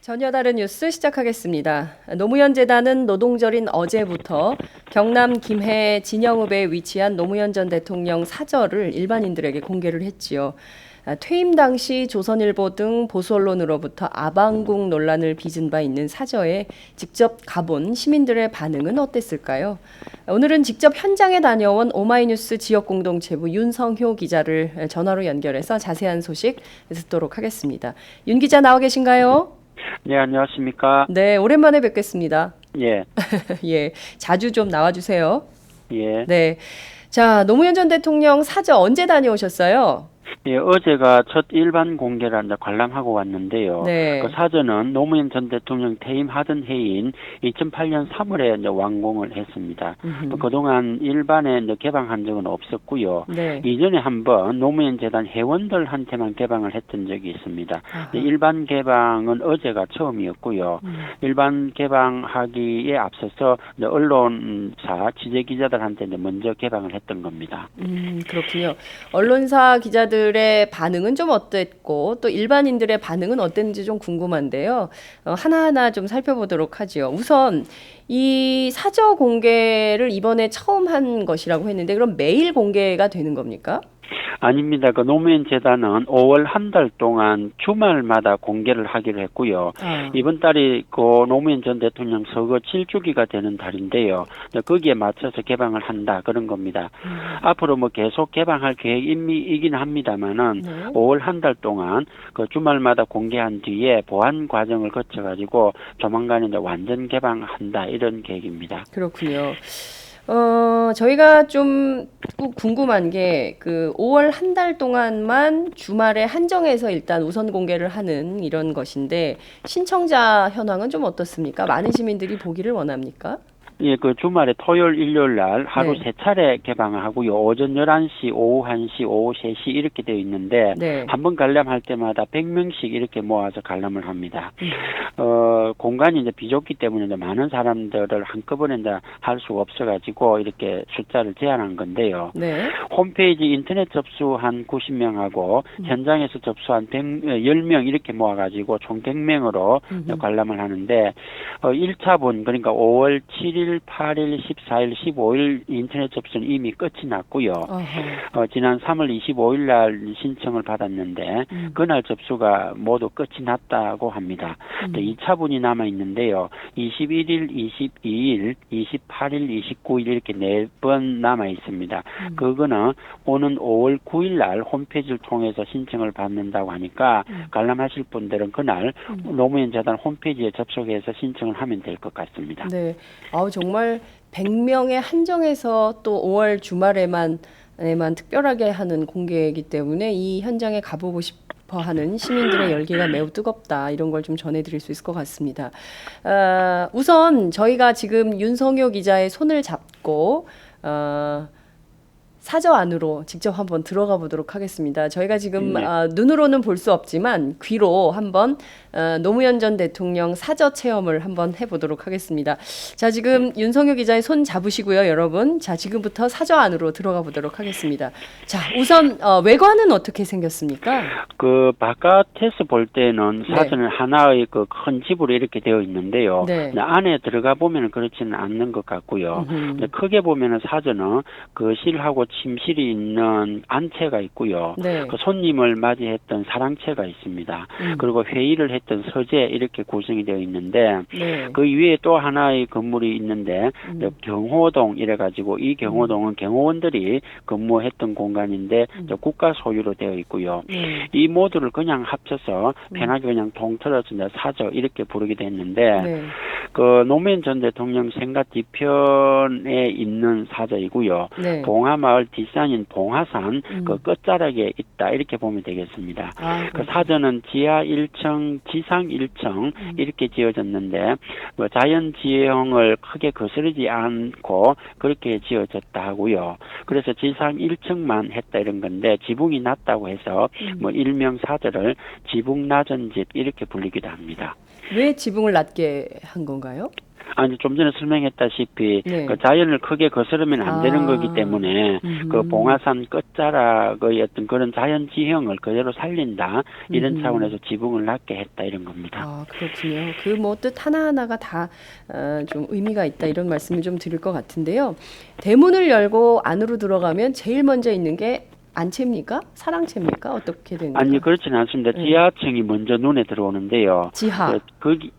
전혀 다른 뉴스 시작하겠습니다. 노무현 재단은 노동절인 어제부터 경남 김해 진영읍에 위치한 노무현 전 대통령 사저를 일반인들에게 공개를 했지요. 퇴임 당시 조선일보 등 보수 언론으로부터 아방궁 논란을 빚은 바 있는 사저에 직접 가본 시민들의 반응은 어땠을까요? 오늘은 직접 현장에 다녀온 오마이뉴스 지역공동체부 윤성효 기자를 전화로 연결해서 자세한 소식 듣도록 하겠습니다. 윤 기자 나와 계신가요? 네, 안녕하십니까? 네, 오랜만에 뵙겠습니다. 예, 예, 자주 좀 나와주세요. 예. 네. 자, 노무현 전 대통령 사저 언제 다녀오셨어요? 예, 어제가 첫 일반 공개를 이제 관람하고 왔는데요. 네. 그 사전은 노무현 전 대통령 퇴임하던 해인 2008년 3월에 이제 완공을 했습니다. 그동안 일반에 이제 개방한 적은 없었고요. 네. 이전에 한번 노무현 재단 회원들한테만 개방을 했던 적이 있습니다. 아하. 일반 개방은 어제가 처음이었고요. 일반 개방하기에 앞서서 이제 언론사 취재 기자들한테 이제 먼저 개방을 했던 겁니다. 그렇군요. 언론사 기자들의 반응은 좀 어땠고 또 일반인들의 반응은 어땠는지 좀 궁금한데요. 하나하나 좀 살펴보도록 하지요. 우선 이 사저 공개를 이번에 처음 한 것이라고 했는데 그럼 매일 공개가 되는 겁니까? 아닙니다. 그 노무현 재단은 5월 한 달 동안 주말마다 공개를 하기로 했고요. 이번 달이 그 노무현 전 대통령 서거 7주기가 되는 달인데요. 거기에 맞춰서 개방을 한다 그런 겁니다. 앞으로 뭐 계속 개방할 계획이긴 합니다만은 네. 5월 한 달 동안 그 주말마다 공개한 뒤에 보안 과정을 거쳐가지고 조만간 이제 완전 개방한다 이런 계획입니다. 그렇군요. 저희가 좀 궁금한 게 그 5월 한 달 동안만 주말에 한정해서 일단 우선 공개를 하는 이런 것인데 신청자 현황은 좀 어떻습니까? 많은 시민들이 보기를 원합니까? 예, 그 주말에 토요일, 일요일 날 하루 네. 세 차례 개방을 하고요. 오전 11시, 오후 1시, 오후 3시 이렇게 되어 있는데 네. 한 번 관람할 때마다 100명씩 이렇게 모아서 관람을 합니다. 공간이 이제 비좁기 때문에 이제 많은 사람들을 한꺼번에 이제 할 수가 없어가지고 이렇게 숫자를 제한한 건데요. 네. 홈페이지 인터넷 접수한 90명하고 현장에서 접수한 10명 이렇게 모아가지고 총 100명으로 관람을 하는데 1차분 그러니까 5월 7일, 8일, 14일, 15일 인터넷 접수는 이미 끝이 났고요. 지난 3월 25일 날 신청을 받았는데 그날 접수가 모두 끝이 났다고 합니다. 2차분이 남아 있는데요. 21일, 22일, 28일, 29일 이렇게 4번 남아 있습니다. 그거는 오는 5월 9일 날 홈페이지를 통해서 신청을 받는다고 하니까 관람하실 분들은 그날 노무현 재단 홈페이지에 접속해서 신청을 하면 될 것 같습니다. 네. 정말 100명에 한정해서 또 5월 주말에만 특별하게 하는 공개이기 때문에 이 현장에 가보고 싶어 하는 시민들의 열기가 매우 뜨겁다. 이런 걸 좀 전해드릴 수 있을 것 같습니다. 우선 저희가 지금 윤성효 기자의 손을 잡고 사저 안으로 직접 한번 들어가 보도록 하겠습니다. 저희가 지금 네. 눈으로는 볼 수 없지만 귀로 한번 노무현 전 대통령 사저 체험을 한번 해보도록 하겠습니다. 자, 지금 윤성효 기자의 손 잡으시고요, 여러분. 자, 지금부터 사저 안으로 들어가 보도록 하겠습니다. 자, 우선 외관은 어떻게 생겼습니까? 그 바깥에서 볼 때는 네. 사전은 하나의 그 큰 집으로 이렇게 되어 있는데요. 네. 안에 들어가 보면 그렇지는 않는 것 같고요. 크게 보면은 사전은 거실하고 침실이 있는 안채가 있고요. 네. 그 손님을 맞이했던 사랑채가 있습니다. 그리고 회의를 했던 서재 이렇게 구성이 되어 있는데 네. 그 위에 또 하나의 건물이 있는데 경호동 이래가지고 이 경호동은 경호원들이 근무했던 공간인데 국가 소유로 되어 있고요. 이 모두를 그냥 합쳐서 편하게 그냥 통틀어서 이제 사저 이렇게 부르기도 했는데 네. 그 노무현 전 대통령 생가 뒤편에 있는 사저이고요. 네. 봉하마을 뒷산인 봉하산 그 끝자락에 있다 이렇게 보면 되겠습니다. 그 사저는 지하 1층, 지상 1층 이렇게 지어졌는데 뭐 자연지형을 크게 거스르지 않고 그렇게 지어졌다 하고요. 그래서 지상 1층만 했다 이런 건데 지붕이 낮다고 해서 뭐 일명 사저를 지붕 낮은 집 이렇게 불리기도 합니다. 왜 지붕을 낮게 한 건가요? 아니 좀 전에 설명했다시피 네. 그 자연을 크게 거스르면 안 되는 거기 때문에 그 봉화산 끝자락의 어떤 그런 자연 지형을 그대로 살린다 이런 차원에서 지붕을 낮게 했다 이런 겁니다. 아, 그렇군요. 그 뭐 뜻 하나하나가 다 좀 의미가 있다 이런 말씀을 좀 드릴 것 같은데요. 대문을 열고 안으로 들어가면 제일 먼저 있는 게 안채입니까? 사랑채입니까? 어떻게 되는 아니 거예요? 그렇지는 않습니다. 네. 지하층이 먼저 눈에 들어오는데요. 지하.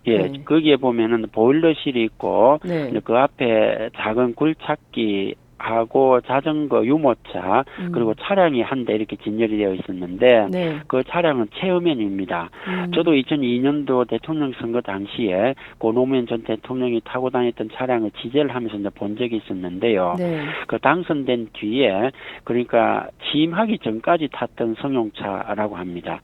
예, 네. 거기에 보면은 보일러실이 있고 네. 이제 그 앞에 작은 굴착기 하고 자전거 유모차 그리고 차량이 한 대 이렇게 진열이 되어 있었는데 네. 그 차량은 체험연입니다. 저도 2002년도 대통령 선거 당시에 고 노무현 전 대통령이 타고 다녔던 차량을 취재를 하면서 이제 본 적이 있었는데요. 네. 그 당선된 뒤에 그러니까 취임하기 전까지 탔던 승용차라고 합니다.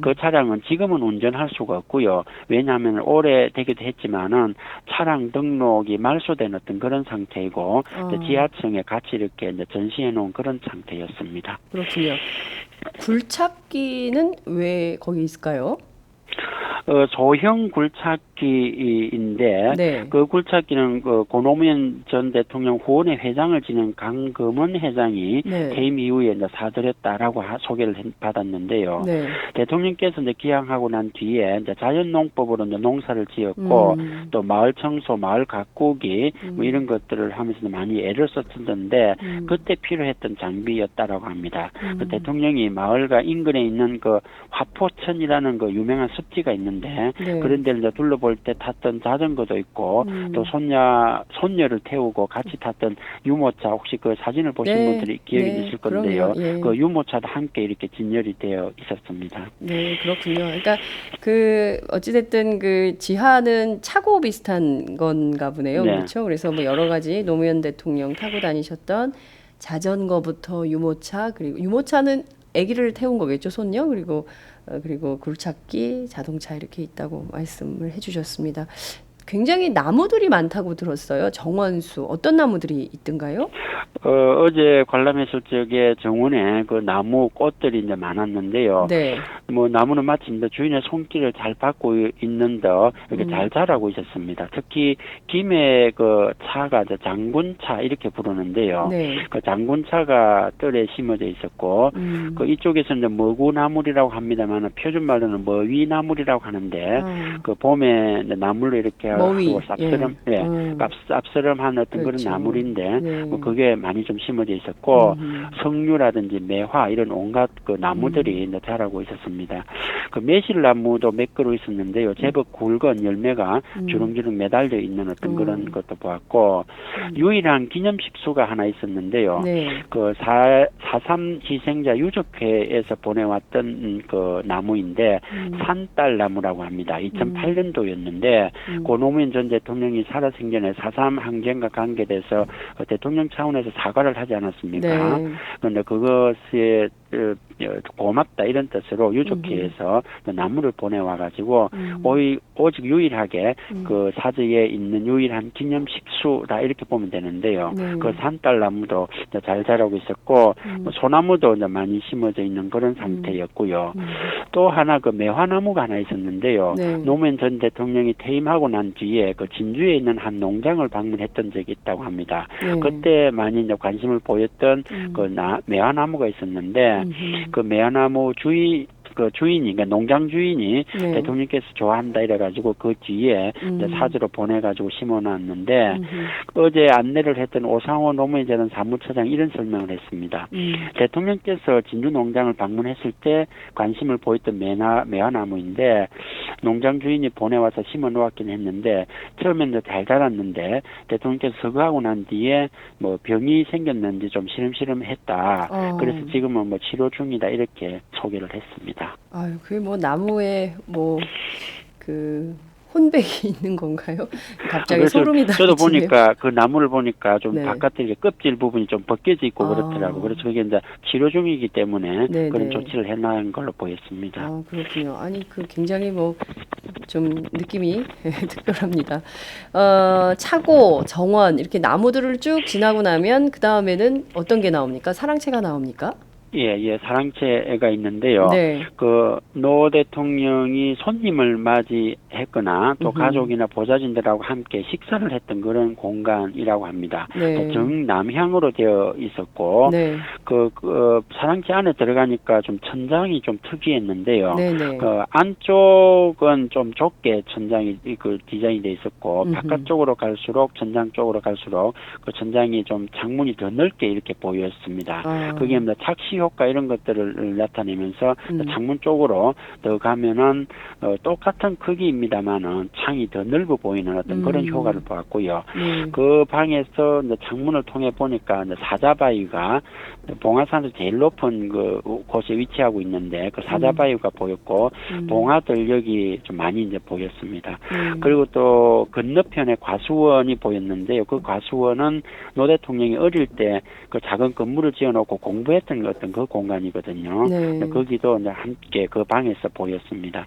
그 차량은 지금은 운전할 수가 없고요. 왜냐하면 오래되기도 했지만은 차량 등록이 말소된 어떤 그런 상태이고 지하층에 같이 이렇게 이제 전시해 놓은 그런 상태였습니다. 그렇군요. 굴착기는 왜 거기 있을까요? 소형 굴착기인데 네. 그 굴착기는 그 고노무현 전 대통령 후원회 회장을 지낸 강금원 회장이 네. 퇴임 이후에 이제 사들였다라고 소개를 받았는데요. 네. 대통령께서 이제 기양하고 난 뒤에 이제 자연농법으로 이제 농사를 지었고 또 마을 청소, 마을 가꾸기 뭐 이런 것들을 하면서 많이 애를 썼었는데 그때 필요했던 장비였다라고 합니다. 그 대통령이 마을과 인근에 있는 그 화포천이라는 그 유명한 습지가 있는데 네. 그런 데를 이제 둘러볼 때 탔던 자전거도 있고 또 손녀를 태우고 같이 탔던 유모차 혹시 그 사진을 보신 네. 분들이 기억이 네. 있을 건데요. 그럼요. 예. 그 유모차도 함께 이렇게 진열이 되어 있었습니다. 네, 그렇군요. 그러니까 그 어찌됐든 그 지하는 차고 비슷한 건가 보네요. 네. 그렇죠? 그래서 뭐 여러 가지 노무현 대통령 타고 다니셨던 자전거부터 유모차 그리고 유모차는 아기를 태운 거겠죠, 손녀? 그리고 굴착기, 자동차 이렇게 있다고 말씀을 해주셨습니다. 굉장히 나무들이 많다고 들었어요. 정원수 어떤 나무들이 있던가요? 어제 관람했을 적에 정원에 그 나무 꽃들이 이제 많았는데요. 네. 뭐 나무는 마치 이제 주인의 손길을 잘 받고 있는 듯 이렇게 잘 자라고 있었습니다. 특히 김해 그 차가 이제 장군차 이렇게 부르는데요. 네. 그 장군차가 뜰에 심어져 있었고 그 이쪽에서 이제 머구나물이라고 합니다만 표준 말로는 머위나물이라고 하는데 그 봄에 이제 나물로 이렇게 머위. 쌉스름, 예, 쌉스름한 어떤 그렇죠. 그런 나물인데 네. 뭐 그게 많이 좀 심어져 있었고 석류라든지 매화 이런 온갖 그 나무들이 이제 자라고 있었습니다. 그 매실나무도 몇 그루 있었는데요. 제법 굵은 열매가 주렁주렁 매달려 있는 어떤 그런 것도 보았고 유일한 기념식수가 하나 있었는데요. 네. 그 4.3 희생자 유족회에서 보내왔던 그 나무인데 산딸나무라고 합니다. 2008년도였는데 고 노무현 전 대통령이 살아생전에 4.3 항쟁과 관계돼서 대통령 차원에서 사과를 하지 않았습니까? 네. 그런데 그것에 고맙다 이런 뜻으로 유족회에서 나무를 보내와가지고 오직 유일하게 그 사저에 있는 유일한 기념식수다 이렇게 보면 되는데요. 네. 그 산딸나무도 잘 자라고 있었고 뭐 소나무도 이제 많이 심어져 있는 그런 상태였고요. 또 하나 그 매화나무가 하나 있었는데요. 네. 노무현 전 대통령이 퇴임하고 난 뒤에 그 진주에 있는 한 농장을 방문했던 적이 있다고 합니다. 네. 그때 많이 이제 관심을 보였던 그 매화나무가 있었는데 그 매화나무 그 주인이, 그러니까 농장 주인이 네. 대통령께서 좋아한다 이래가지고 그 뒤에 이제 사주로 보내가지고 심어놨는데 어제 안내를 했던 오상호 노무현 전 사무처장 이런 설명을 했습니다. 대통령께서 진주 농장을 방문했을 때 관심을 보였던 매화나무인데 농장 주인이 보내와서 심어 놓았긴 했는데 처음에는 잘 자랐는데 대통령께서 서거하고 난 뒤에 뭐 병이 생겼는지 좀 시름시름했다. 그래서 지금은 뭐 치료 중이다 이렇게 소개를 했습니다. 아유, 그게 뭐 나무에 뭐 그 혼백이 있는 건가요? 갑자기 소름이 돋네요. 저도 보니까 그 나무를 보니까 좀 네. 바깥에 이렇게 껍질 부분이 좀 벗겨져 있고 그렇더라고. 그래서 그게 이제 치료 중이기 때문에 네, 그런 네. 조치를 해나간 걸로 보였습니다. 아, 그렇군요. 아니, 그 굉장히 뭐 좀 느낌이 특별합니다. 차고, 정원 이렇게 나무들을 쭉 지나고 나면 그 다음에는 어떤 게 나옵니까? 사랑채가 나옵니까? 예, 사랑채가 있는데요. 네. 그 노 대통령이 손님을 맞이했거나 또 음흠. 가족이나 보좌진들하고 함께 식사를 했던 그런 공간이라고 합니다. 네. 정남향으로 되어 있었고 네. 그 사랑채 안에 들어가니까 좀 천장이 좀 특이했는데요. 네네. 그 안쪽은 좀 좁게 천장이 그 디자인이 돼 있었고 음흠. 바깥쪽으로 갈수록 천장 쪽으로 갈수록 그 천장이 좀 창문이 더 넓게 이렇게 보였습니다. 아. 그게 뭐 착시 효과 이런 것들을 나타내면서 창문 쪽으로 더 가면은 똑같은 크기입니다만은 창이 더 넓어 보이는 어떤 그런 효과를 보았고요. 네. 그 방에서 이제 창문을 통해 보니까 이제 사자바위가 봉화산에서 제일 높은 그 곳에 위치하고 있는데 그 사자바위가 보였고 봉화들녘이 좀 많이 이제 보였습니다. 그리고 또 건너편에 과수원이 보였는데요. 그 과수원은 노 대통령이 어릴 때 그 작은 건물을 지어놓고 공부했던 어떤 그 공간이거든요. 네. 거기도 이제 함께 그 방에서 보였습니다.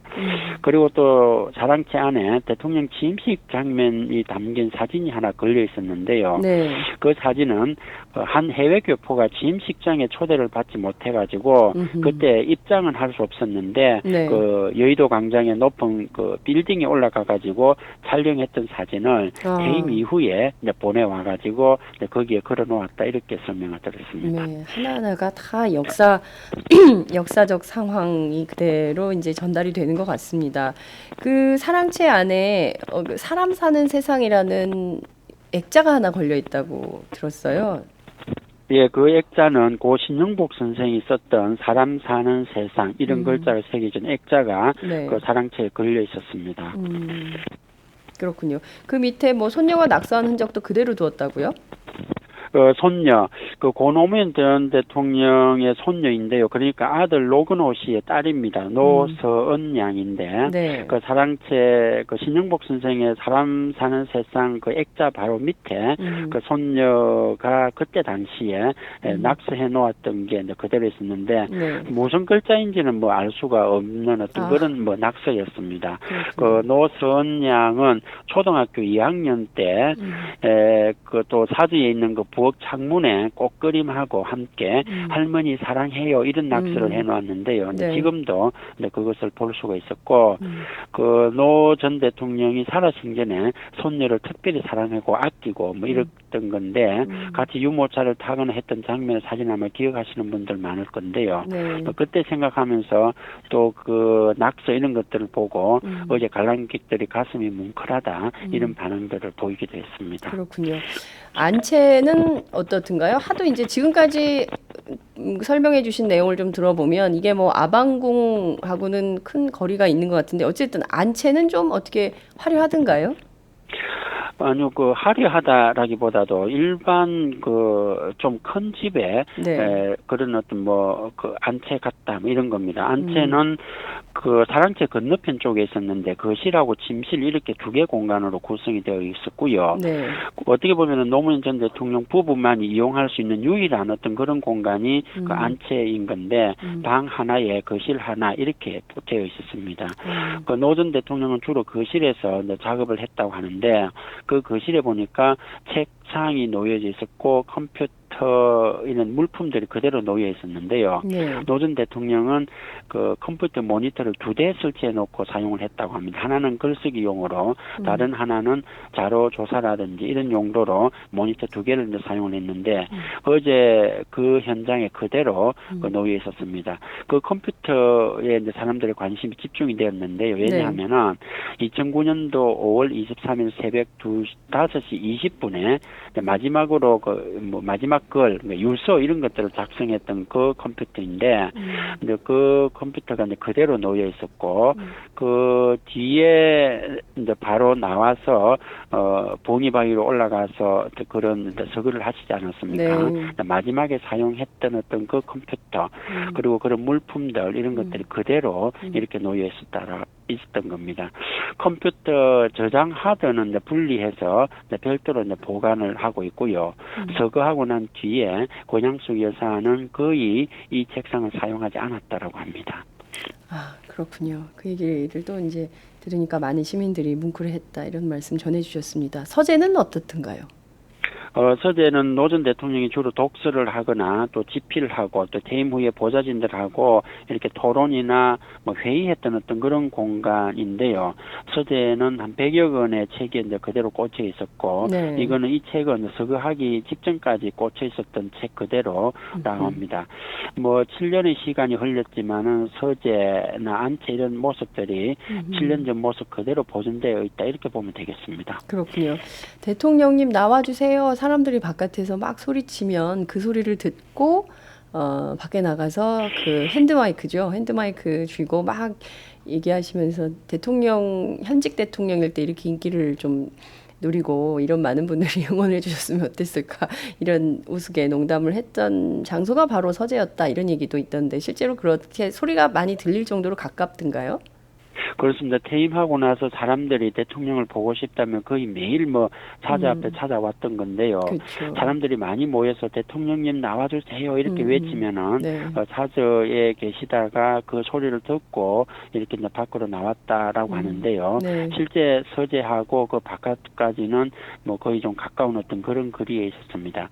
그리고 또 사랑채 안에 대통령 취임식 장면이 담긴 사진이 하나 걸려 있었는데요. 네. 그 사진은 한 해외 교포가 취임식장에 초대를 받지 못해가지고 그때 입장은 할 수 없었는데 네. 그 여의도 광장에 높은 그 빌딩에 올라가가지고 촬영했던 사진을 해임 이후에 이제 보내와가지고 이제 거기에 걸어놓았다 이렇게 설명을 들었습니다. 네, 하나하나가 다 역사적 상황이 그대로 이제 전달이 되는 것 같습니다. 그 사랑채 안에 그 사람 사는 세상이라는 액자가 하나 걸려 있다고 들었어요. 예, 그 액자는 고 신영복 선생이 썼던 사람 사는 세상 이런 글자를 새겨진 액자가 네. 그 사랑채에 걸려 있었습니다. 그렇군요. 그 밑에 뭐 손녀가 낙서한 흔적도 그대로 두었다고요? 손녀, 그 고노무현 전 대통령의 손녀인데요. 그러니까 아들 노근호 씨의 딸입니다. 노서은 양인데, 네. 그 사랑채, 그 신영복 선생의 사람 사는 세상 그 액자 바로 밑에 그 손녀가 그때 당시에 낙서해 놓았던 게 이제 그대로 있었는데, 네. 무슨 글자인지는 뭐 알 수가 없는 어떤 그런 뭐 낙서였습니다. 그 노서은 양은 초등학교 2학년 때, 그 또 사주에 있는 그 부엌 창문에 꽃그림하고 함께 할머니 사랑해요 이런 낙서를 해놓았는데요. 네. 지금도 그것을 볼 수가 있었고 그 노 전 대통령이 살아신 전에 손녀를 특별히 사랑하고 아끼고 뭐 이랬던 건데 같이 유모차를 타거나 했던 장면을 사진 아마 기억하시는 분들 많을 건데요. 네. 그때 생각하면서 또 그 낙서 이런 것들을 보고 어제 관람객들이 가슴이 뭉클하다 이런 반응들을 보이기도 했습니다. 그렇군요. 안채는 어떻든가요? 하도 이제 지금까지 설명해 주신 내용을 좀 들어보면 이게 뭐 아방궁하고는 큰 거리가 있는 것 같은데 어쨌든 안채는 좀 어떻게 화려하던가요? 아니요, 그 화려하다라기보다도 일반 그 좀 큰 집에 네. 그런 어떤 뭐 그 안채 같다 뭐 이런 겁니다. 안채는 그 사랑채 건너편 쪽에 있었는데 거실하고 침실 이렇게 두 개 공간으로 구성이 되어 있었고요. 네. 어떻게 보면은 노무현 전 대통령 부부만이 이용할 수 있는 유일한 어떤 그런 공간이 그 안채인 건데 방 하나에 거실 하나 이렇게 되어 있었습니다. 그 노 전 대통령은 주로 거실에서 이제 작업을 했다고 하는데 그 거실에 보니까 책상이 놓여져 있었고 컴퓨터 이런 물품들이 그대로 놓여 있었는데요. 네. 노 전 대통령은 그 컴퓨터 모니터를 두 대 설치해 놓고 사용을 했다고 합니다. 하나는 글쓰기용으로 다른 하나는 자료 조사라든지 이런 용도로 모니터 두 개를 이제 사용을 했는데 어제 그 현장에 그대로 그 놓여 있었습니다. 그 컴퓨터에 이제 사람들의 관심이 집중이 되었는데요. 왜냐하면은 2009년도 5월 23일 새벽 5시 20분에 마지막으로 뭐 마지막 글 유서 이런 것들을 작성했던 그 컴퓨터인데 이제 그 컴퓨터가 이제 그대로 놓여 있었고 그 뒤에 이제 바로 나와서 봉이바위로 올라가서 그런 서글을 하시지 않았습니까? 네. 마지막에 사용했던 어떤 그 컴퓨터 그리고 그런 물품들 이런 것들이 그대로 이렇게 놓여 있었던 겁니다. 컴퓨터 저장 하드는 이제 분리해서 이제 별도로 이제 보관을 하고 있고요. 서거하고 난 뒤에 권양숙 여사는 거의 이 책상을 사용하지 않았다라고 합니다. 아, 그렇군요. 그 얘기를 또 이제 들으니까 많은 시민들이 뭉클했다 이런 말씀 전해주셨습니다. 서재는 어떻든가요? 서재는 노 전 대통령이 주로 독서를 하거나 또 집필을 하고 또 퇴임 후에 보좌진들하고 이렇게 토론이나 뭐 회의했던 어떤 그런 공간인데요. 서재는 한 100여 권의 책이 이제 그대로 꽂혀 있었고, 네. 이거는 이 책은 서거하기 직전까지 꽂혀 있었던 책 그대로라고 합니다. 뭐 7년의 시간이 흘렸지만은 서재나 안채 이런 모습들이 7년 전 모습 그대로 보존되어 있다, 이렇게 보면 되겠습니다. 그렇군요. 대통령님 나와주세요. 사람들이 바깥에서 막 소리치면 그 소리를 듣고 밖에 나가서 그 핸드마이크죠. 핸드마이크 쥐고 막 얘기하시면서 현직 대통령일 때 이렇게 인기를 좀 누리고 이런 많은 분들이 응원해 주셨으면 어땠을까, 이런 우스개 농담을 했던 장소가 바로 서재였다, 이런 얘기도 있던데 실제로 그렇게 소리가 많이 들릴 정도로 가깝던가요? 그렇습니다. 퇴임하고 나서 사람들이 대통령을 보고 싶다면 거의 매일 뭐 사저 앞에 찾아왔던 건데요. 그렇죠. 사람들이 많이 모여서 대통령님 나와주세요 이렇게 외치면은 네. 사저에 계시다가 그 소리를 듣고 이렇게 이제 밖으로 나왔다라고 하는데요. 네. 실제 서재하고 그 바깥까지는 뭐 거의 좀 가까운 어떤 그런 거리에 있었습니다.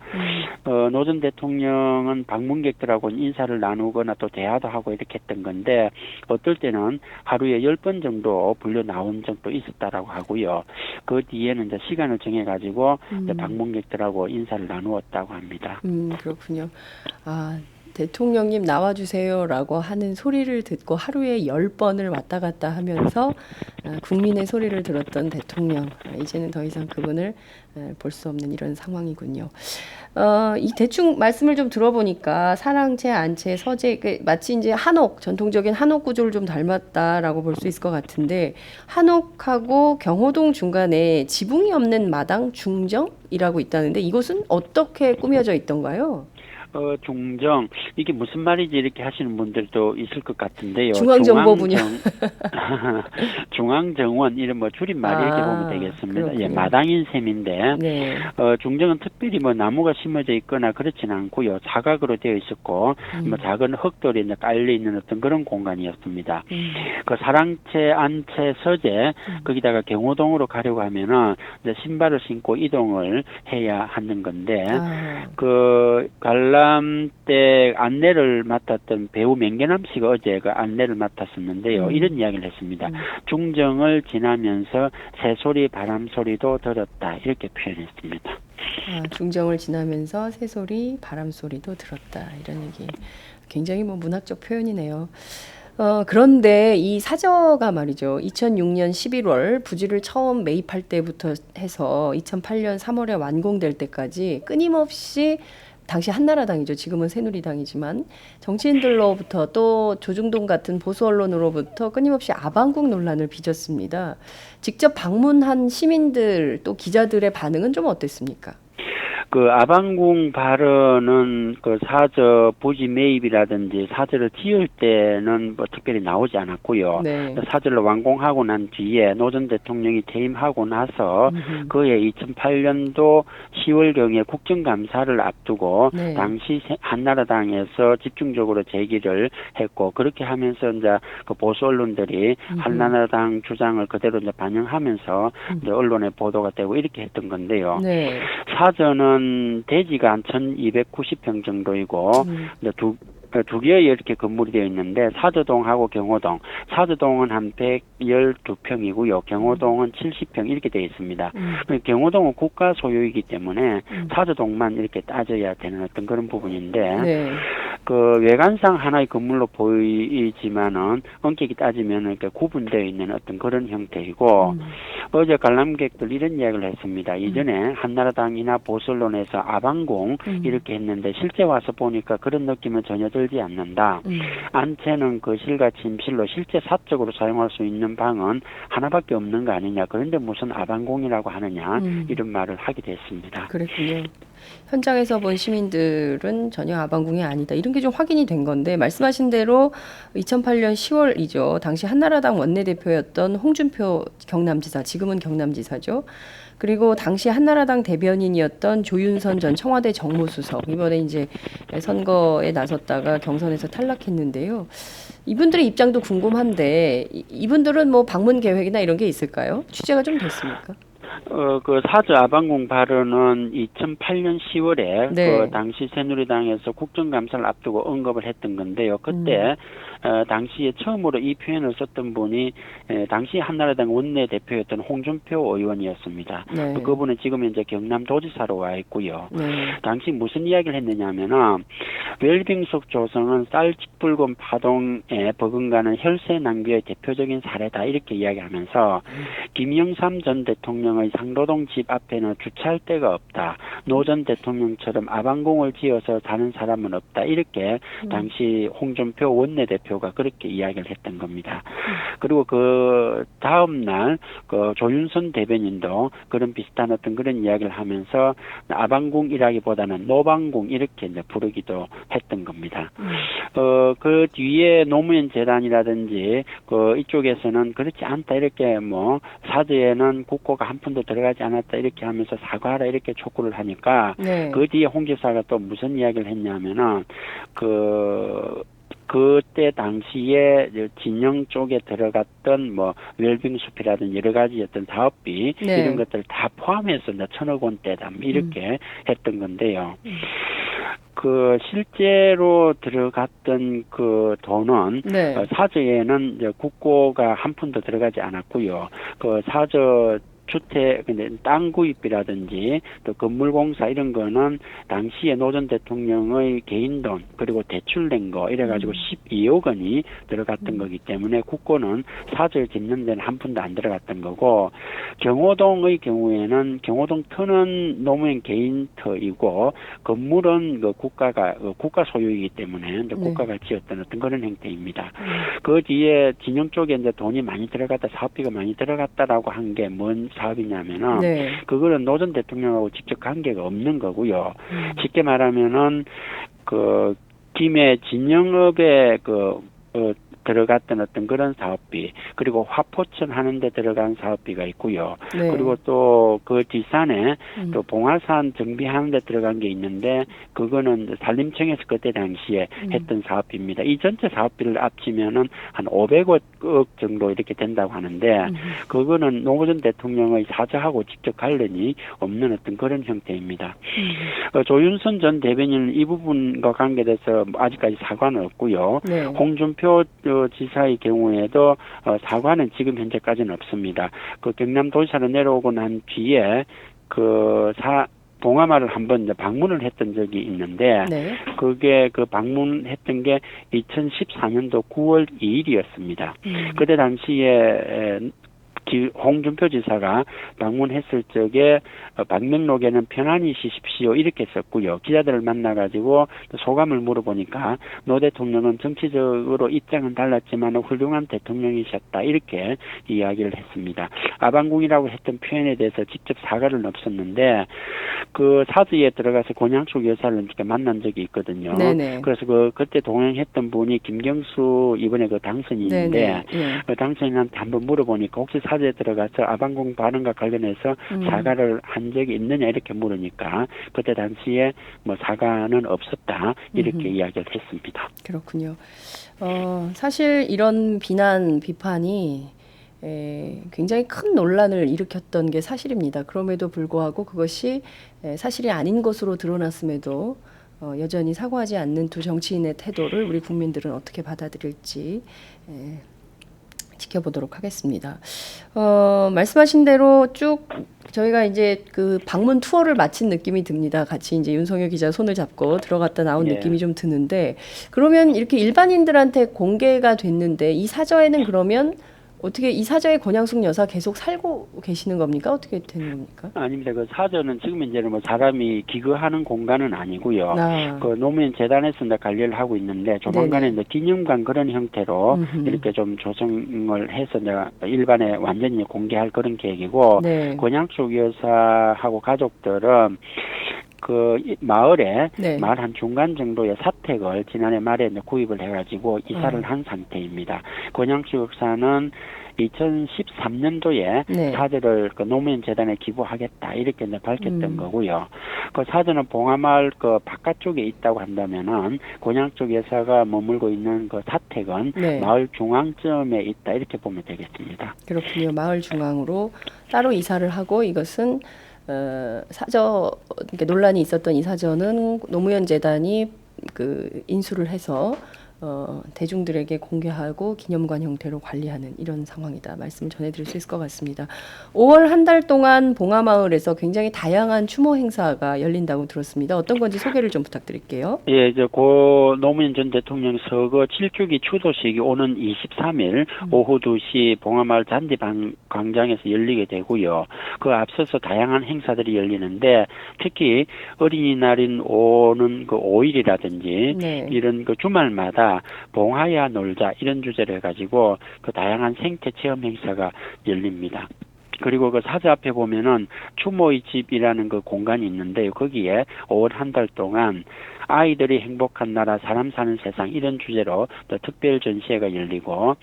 노 전 대통령은 방문객들하고 인사를 나누거나 또 대화도 하고 이렇게 했던 건데, 어떨 때는 하루에 10번 정도 불려 나온 적도 있었다라고 하고요. 그 뒤에는 이제 시간을 정해가지고 이제 방문객들하고 인사를 나누었다고 합니다. 그렇군요. 아, 대통령님 나와주세요라고 하는 소리를 듣고 하루에 10번을 왔다 갔다 하면서 국민의 소리를 들었던 대통령. 이제는 더 이상 그분을 볼 수 없는 이런 상황이군요. 이 대충 말씀을 좀 들어보니까 사랑채, 안채, 서재, 마치 이제 한옥, 전통적인 한옥 구조를 좀 닮았다라고 볼 수 있을 것 같은데, 한옥하고 경호동 중간에 지붕이 없는 마당 중정이라고 있다는데 이곳은 어떻게 꾸며져 있던가요? 중정, 이게 무슨 말이지 이렇게 하시는 분들도 있을 것 같은데요. 중앙정보분요. 중앙정원, 이런 뭐 줄임말 이렇게 보면 되겠습니다. 예, 마당인 셈인데, 네. 중정은 특별히 뭐 나무가 심어져 있거나 그렇지는 않고요. 사각으로 되어 있었고, 뭐 작은 흙돌이 이제 깔려 있는 어떤 그런 공간이었습니다. 그 사랑채, 안채, 서재, 거기다가 경호동으로 가려고 하면은 이제 신발을 신고 이동을 해야 하는 건데, 그 관람 때 안내를 맡았던 배우 명계남 씨가 어제 그 안내를 맡았었는데요. 이런 이야기를 했습니다. 중정을 지나면서 새소리, 바람소리도 들었다, 이렇게 표현했습니다. 중정을 지나면서 새소리, 바람소리도 들었다, 이런 얘기. 굉장히 뭐 문학적 표현이네요. 그런데 이 사저가 말이죠. 2006년 11월 부지를 처음 매입할 때부터 해서 2008년 3월에 완공될 때까지 끊임없이, 당시 한나라당이죠. 지금은 새누리당이지만 정치인들로부터 또 조중동 같은 보수 언론으로부터 끊임없이 아방궁 논란을 빚었습니다. 직접 방문한 시민들 또 기자들의 반응은 좀 어땠습니까? 그 아방궁 발언은 그 사저 부지 매입이라든지 사저를 지을 때는 뭐 특별히 나오지 않았고요. 네. 사저를 완공하고 난 뒤에 노 전 대통령이 퇴임하고 나서 그해 2008년도 10월경에 국정감사를 앞두고 네. 당시 한나라당에서 집중적으로 제기를 했고, 그렇게 하면서 이제 그 보수 언론들이 한나라당 주장을 그대로 이제 반영하면서 이제 언론에 보도가 되고 이렇게 했던 건데요. 네. 사저는 대지가 한 1290평 정도이고, 두 개의 이렇게 건물이 되어 있는데, 사저동하고 경호동, 사저동은 한 112평이고요. 경호동은 70평 이렇게 되어 있습니다. 경호동은 국가 소유이기 때문에 사저동만 이렇게 따져야 되는 어떤 그런 부분인데, 네. 그 외관상 하나의 건물로 보이지만은 엄격히 따지면 이렇게 구분되어 있는 어떤 그런 형태이고, 어제 관람객들 이런 이야기를 했습니다. 이전에 한나라당이나 보수 언론에서 아방궁 이렇게 했는데 실제 와서 보니까 그런 느낌은 전혀 들지 않는다. 안채는 거실과 침실로 실제 사적으로 사용할 수 있는 방은 하나밖에 없는 거 아니냐. 그런데 무슨 아방궁이라고 하느냐. 이런 말을 하게 됐습니다. 그랬군요. 현장에서 본 시민들은 전혀 아방궁이 아니다, 이런 게 좀 확인이 된 건데, 말씀하신 대로 2008년 10월이죠. 당시 한나라당 원내대표였던 홍준표 경남지사, 지금은 경남지사죠. 그리고 당시 한나라당 대변인이었던 조윤선 전 청와대 정무수석, 이번에 이제 선거에 나섰다가 경선에서 탈락했는데요. 이분들의 입장도 궁금한데, 이분들은 뭐 방문 계획이나 이런 게 있을까요? 취재가 좀 됐습니까? 그 사저 아방궁 발언은 2008년 10월에 네. 그 당시 새누리당에서 국정감사를 앞두고 언급을 했던 건데요. 그때 당시에 처음으로 이 표현을 썼던 분이 당시 한나라당 원내대표였던 홍준표 의원이었습니다. 네. 그분은 지금 현재 경남도지사로 와 있고요. 네. 당시 무슨 이야기를 했느냐면은 웰빙속 조성은 쌀집불금 파동에 버금가는 혈세 낭비의 대표적인 사례다 이렇게 이야기하면서 김영삼 전 대통령의 상도동 집 앞에는 주차할 데가 없다. 노 전 대통령처럼 아방궁을 지어서 사는 사람은 없다. 이렇게 당시 홍준표 원내대표가 그렇게 이야기를 했던 겁니다. 그리고 그 다음 날 그 조윤선 대변인도 그런 비슷한 어떤 그런 이야기를 하면서 아방궁이라기보다는 노방궁 이렇게 이제 부르기도 했던 겁니다. 그 뒤에 노무현 재단이라든지 그 이쪽에서는 그렇지 않다 이렇게 뭐 사저에는 국고가 한 푼도 들어가지 않았다 이렇게 하면서 사과하라 이렇게 촉구를 하니까 네. 그 뒤에 홍 지사가 또 무슨 이야기를 했냐면은 그때 당시에 진영 쪽에 들어갔던 뭐 웰빙숲이라든지 여러 가지 어떤 사업비 네. 이런 것들 다 포함해서 이제 1,000억 원대다 이렇게 했던 건데요. 그 실제로 들어갔던 그 돈은 네. 사저에는 이제 국고가 한 푼도 들어가지 않았고요. 그 사저 주택, 근데 땅 구입이라든지 또 건물 공사 이런 거는 당시에 노 전 대통령의 개인 돈 그리고 대출된 거 이래가지고 12억 원이 들어갔던 거기 때문에 국고는 사저에 짓는 데는 한 푼도 안 들어갔던 거고 경호동의 경우에는 경호동 터는 노무현 개인 터이고 건물은 그 국가 소유이기 때문에 이제 국가가 지었던 어떤 그런 형태입니다. 그 뒤에 진영 쪽에 이제 돈이 많이 들어갔다 사업비가 많이 들어갔다라고 한 게 뭔 사업이냐면은 네. 그거는 노 전 대통령하고 직접 관계가 없는 거고요. 쉽게 말하면은 그 김해 진영업에 들어갔던 어떤 그런 사업비 그리고 화포천 하는데 들어간 사업비가 있고요. 네. 그리고 또 그 뒷산에 또 봉화산 정비하는 데 들어간 게 있는데 그거는 산림청에서 그때 당시에 했던 사업비입니다. 이 전체 사업비를 합치면은 한 500억 정도 이렇게 된다고 하는데 그거는 노 전 대통령의 사저하고 직접 관련이 없는 어떤 그런 형태입니다. 조윤선 전 대변인은 이 부분과 관계돼서 아직까지 사과는 없고요. 네. 홍준표 지사의 경우에도 사과는 지금 현재까지는 없습니다. 그 경남도지사로 내려오고 난 뒤에 봉화마을 한번 이제 방문을 했던 적이 있는데 네. 그게 그 방문했던 게 2014년도 9월 2일이었습니다. 그때 당시에 홍준표 지사가 방문했을 적에 방명록에는 편안히 쉬십시오 이렇게 썼고요. 기자들을 만나가지고 소감을 물어보니까 노 대통령은 정치적으로 입장은 달랐지만 훌륭한 대통령이셨다 이렇게 이야기를 했습니다. 아방궁이라고 했던 표현에 대해서 직접 사과를 없었는데 그 사저에 들어가서 권양숙 여사를 이렇게 만난 적이 있거든요. 네네. 그래서 그때 동행했던 분이 김경수 이번에 그 당선이 있는데 네네. 그 당선인한테 한번 물어보니까 혹시 사저에 들어가서 아방궁 발언과 관련해서 사과를 한 적이 있느냐 이렇게 물으니까 그때 당시에 뭐 사과는 없었다 이렇게 이야기를 했습니다. 그렇군요. 사실 이런 비판이 굉장히 큰 논란을 일으켰던 게 사실입니다. 그럼에도 불구하고 그것이 사실이 아닌 것으로 드러났음에도 여전히 사과하지 않는 두 정치인의 태도를 우리 국민들은 어떻게 받아들일지 지켜보도록 하겠습니다. 말씀하신 대로 쭉 저희가 이제 그 방문 투어를 마친 느낌이 듭니다. 같이 이제 윤석열 기자 손을 잡고 들어갔다 나온 예. 느낌이 좀 드는데 그러면 이렇게 일반인들한테 공개가 됐는데 이 사저에는 그러면 어떻게 이 사저에 권양숙 여사 계속 살고 계시는 겁니까? 어떻게 되는 겁니까? 아닙니다. 그 사저는 지금 이제는 뭐 사람이 기거하는 공간은 아니고요. 그 노무현 재단에서 이제 관리를 하고 있는데 조만간에 이제 기념관 그런 형태로 이렇게 좀 조성을 해서 내가 일반에 완전히 공개할 그런 계획이고 네. 권양숙 여사하고 가족들은 그 마을에 네. 마을 한 중간 정도의 사택을 지난해 말에 이제 구입을 해가지고 이사를 한 상태입니다. 권양숙 여사는 2013년도에 네. 사저를 그 노무현 재단에 기부하겠다 이렇게 이제 밝혔던 거고요. 그 사저는 봉하마을 그 바깥쪽에 있다고 한다면은 곤양 쪽 여사가 머물고 있는 그 사택은 네. 마을 중앙점에 있다 이렇게 보면 되겠습니다. 그렇군요. 마을 중앙으로 따로 이사를 하고 이것은 사저 이렇게 논란이 있었던 이 사저는 노무현 재단이 그 인수를 해서 대중들에게 공개하고 기념관 형태로 관리하는 이런 상황이다. 말씀을 전해드릴 수 있을 것 같습니다. 5월 한 달 동안 봉하마을에서 굉장히 다양한 추모 행사가 열린다고 들었습니다. 어떤 건지 소개를 좀 부탁드릴게요. 예, 고 노무현 전 대통령 서거 7주기 추도식이 오는 23일 오후 2시 봉하마을 잔디광장에서 열리게 되고요. 그 앞서서 다양한 행사들이 열리는데 특히 어린이날인 오는 그 5일이라든지 네. 이런 그 주말마다 봉하야 놀자 이런 주제를 해가지고 그 다양한 생태 체험 행사가 열립니다. 그리고 그 사저 앞에 보면은 추모의 집이라는 그 공간이 있는데요. 거기에 5월 한 달 동안 아이들이 행복한 나라 사람 사는 세상 이런 주제로 또 특별 전시회가 열리고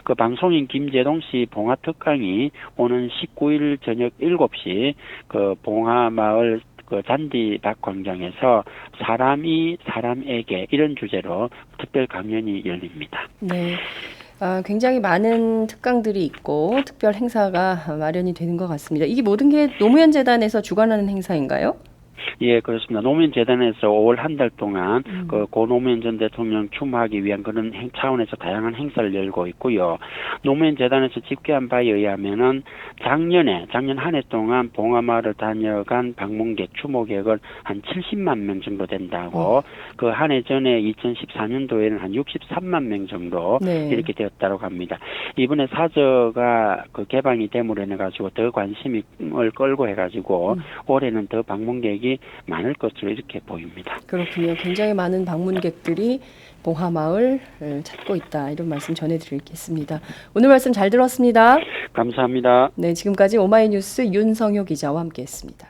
그 방송인 김재동 씨 봉화 특강이 오는 19일 저녁 7시 그 봉하마을 그 잔디밭 광장에서 사람이 사람에게 이런 주제로 특별 강연이 열립니다. 네. 굉장히 많은 특강들이 있고 특별 행사가 마련이 되는 것 같습니다. 이게 모든 게 노무현 재단에서 주관하는 행사인가요? 예, 그렇습니다. 노무현 재단에서 5월 한 달 동안 그 고 노무현 전 대통령 추모하기 위한 그런 차원에서 다양한 행사를 열고 있고요. 노무현 재단에서 집계한 바에 의하면은 작년 한 해 동안 봉하마을을 다녀간 방문객 추모객은 한 70만 명 정도 된다고 그 한 해 전에 2014년도에는 한 63만 명 정도 네. 이렇게 되었다고 합니다. 이번에 사저가 그 개방이 됨으로 인해 가지고 더 관심을 끌고 해가지고 올해는 더 방문객이 많을 것으로 이렇게 보입니다. 그렇군요. 굉장히 많은 방문객들이 봉하마을 찾고 있다. 이런 말씀 전해드리겠습니다. 오늘 말씀 잘 들었습니다. 감사합니다. 네, 지금까지 오마이뉴스 윤성효 기자와 함께했습니다.